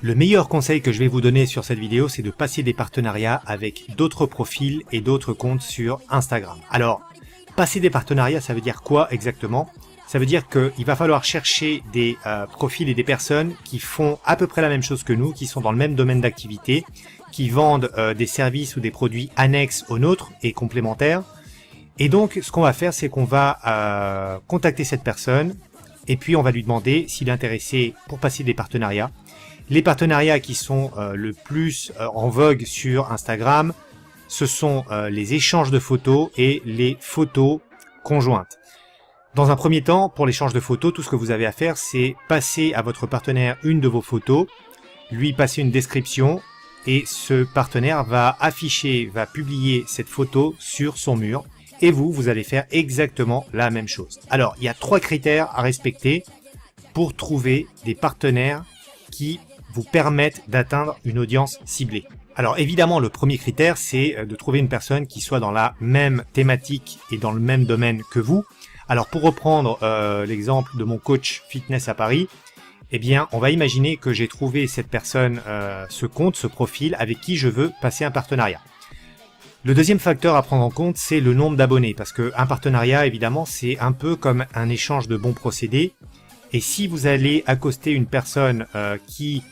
Le meilleur conseil que je vais vous donner sur cette vidéo, c'est de passer des partenariats avec d'autres profils et d'autres comptes sur Instagram. Alors, passer des partenariats, ça veut dire quoi exactement? Ça veut dire qu'il va falloir chercher des profils et des personnes qui font à peu près la même chose que nous, qui sont dans le même domaine d'activité, qui vendent des services ou des produits annexes aux nôtres et complémentaires. Et donc, ce qu'on va faire, c'est qu'on va contacter cette personne et puis on va lui demander s'il est intéressé pour passer des partenariats. Les partenariats qui sont le plus en vogue sur Instagram, ce sont les échanges de photos et les photos conjointes. Dans un premier temps, pour l'échange de photos, tout ce que vous avez à faire, c'est passer à votre partenaire une de vos photos, lui passer une description et ce partenaire va publier cette photo sur son mur et vous allez faire exactement la même chose. Alors, il y a 3 critères à respecter pour trouver des partenaires qui vous permettent d'atteindre une audience ciblée. Alors évidemment, le premier critère, c'est de trouver une personne qui soit dans la même thématique et dans le même domaine que vous. Alors pour reprendre l'exemple de mon coach fitness à Paris, eh bien on va imaginer que j'ai trouvé cette personne, ce compte, ce profil avec qui je veux passer un partenariat. Le deuxième facteur à prendre en compte, c'est le nombre d'abonnés, parce qu'un partenariat, évidemment, c'est un peu comme un échange de bons procédés. Et si vous allez accoster une personne qui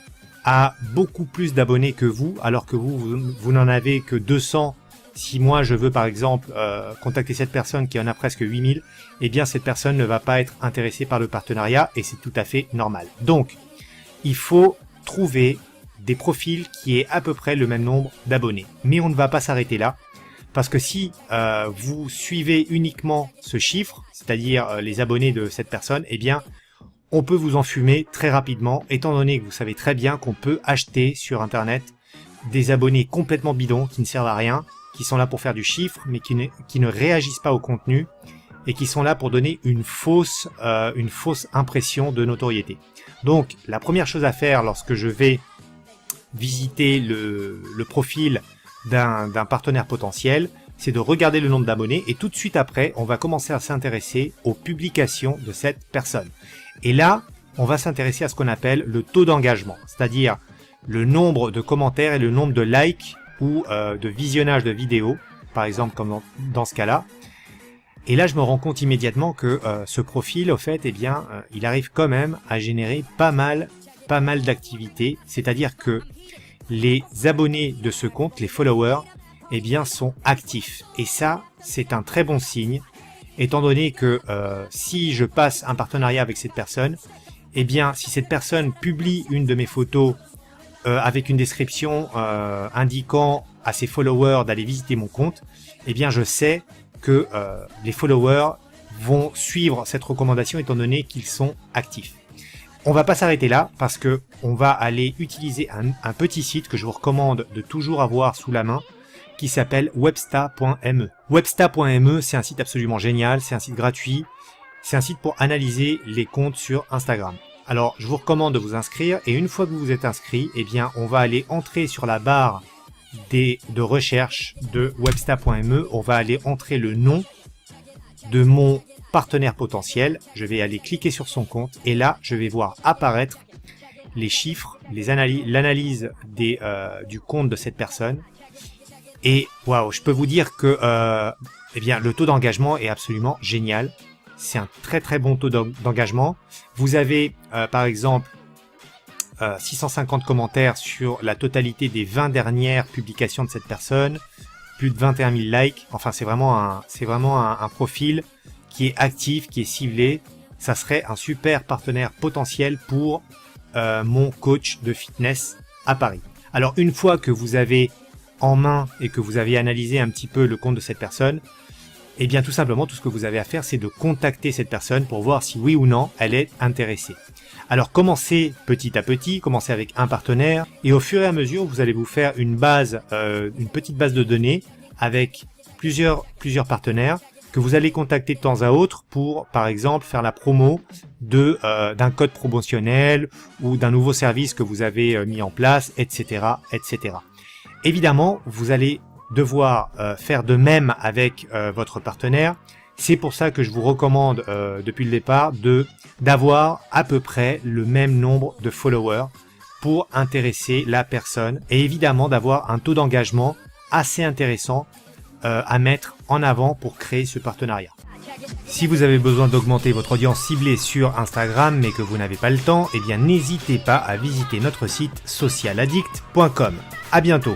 a beaucoup plus d'abonnés que vous, alors que vous n'en avez que 200, si moi je veux par exemple contacter cette personne qui en a presque 8000, eh bien cette personne ne va pas être intéressée par le partenariat et c'est tout à fait normal. Donc, il faut trouver des profils qui aient à peu près le même nombre d'abonnés. Mais on ne va pas s'arrêter là, parce que si vous suivez uniquement ce chiffre, c'est-à-dire les abonnés de cette personne, eh bien on peut vous enfumer très rapidement, étant donné que vous savez très bien qu'on peut acheter sur Internet des abonnés complètement bidons qui ne servent à rien, qui sont là pour faire du chiffre, mais qui ne réagissent pas au contenu et qui sont là pour donner une fausse impression de notoriété. Donc, la première chose à faire lorsque je vais visiter le profil d'un partenaire potentiel, c'est de regarder le nombre d'abonnés et tout de suite après, on va commencer à s'intéresser aux publications de cette personne. Et là, on va s'intéresser à ce qu'on appelle le taux d'engagement, c'est-à-dire le nombre de commentaires et le nombre de likes ou de visionnage de vidéos, par exemple comme dans ce cas-là. Et là, je me rends compte immédiatement que ce profil, au fait, eh bien, il arrive quand même à générer pas mal d'activités, c'est-à-dire que les abonnés de ce compte, les followers, eh bien, sont actifs. Et ça, c'est un très bon signe, étant donné que si je passe un partenariat avec cette personne, eh bien, si cette personne publie une de mes photos avec une description indiquant à ses followers d'aller visiter mon compte, eh bien, je sais que les followers vont suivre cette recommandation étant donné qu'ils sont actifs. On va pas s'arrêter là parce que on va aller utiliser un petit site que je vous recommande de toujours avoir sous la main, qui s'appelle websta.me. Websta.me, c'est un site absolument génial, c'est un site gratuit, c'est un site pour analyser les comptes sur Instagram. Alors, je vous recommande de vous inscrire et une fois que vous vous êtes inscrit, eh bien, on va aller entrer sur la barre de recherche de websta.me, on va aller entrer le nom de mon partenaire potentiel, je vais aller cliquer sur son compte et là, je vais voir apparaître les chiffres, l'analyse du compte de cette personne. Et waouh, je peux vous dire que eh bien, le taux d'engagement est absolument génial. C'est un très bon taux d'engagement. Vous avez par exemple 650 commentaires sur la totalité des 20 dernières publications de cette personne, plus de 21 000 likes. Enfin, c'est vraiment un profil qui est actif, qui est ciblé. Ça serait un super partenaire potentiel pour mon coach de fitness à Paris. Alors, une fois que vous avez en main et que vous avez analysé un petit peu le compte de cette personne, eh bien tout simplement tout ce que vous avez à faire, c'est de contacter cette personne pour voir si oui ou non elle est intéressée. Alors commencez petit à petit, commencez avec un partenaire et au fur et à mesure vous allez vous faire une petite base de données avec plusieurs partenaires que vous allez contacter de temps à autre pour par exemple faire la promo d'un code promotionnel ou d'un nouveau service que vous avez mis en place, etc., etc. Évidemment, vous allez devoir faire de même avec votre partenaire. C'est pour ça que je vous recommande depuis le départ d'avoir à peu près le même nombre de followers pour intéresser la personne et évidemment d'avoir un taux d'engagement assez intéressant à mettre en avant pour créer ce partenariat. Si vous avez besoin d'augmenter votre audience ciblée sur Instagram mais que vous n'avez pas le temps, eh bien n'hésitez pas à visiter notre site socialaddict.com. À bientôt.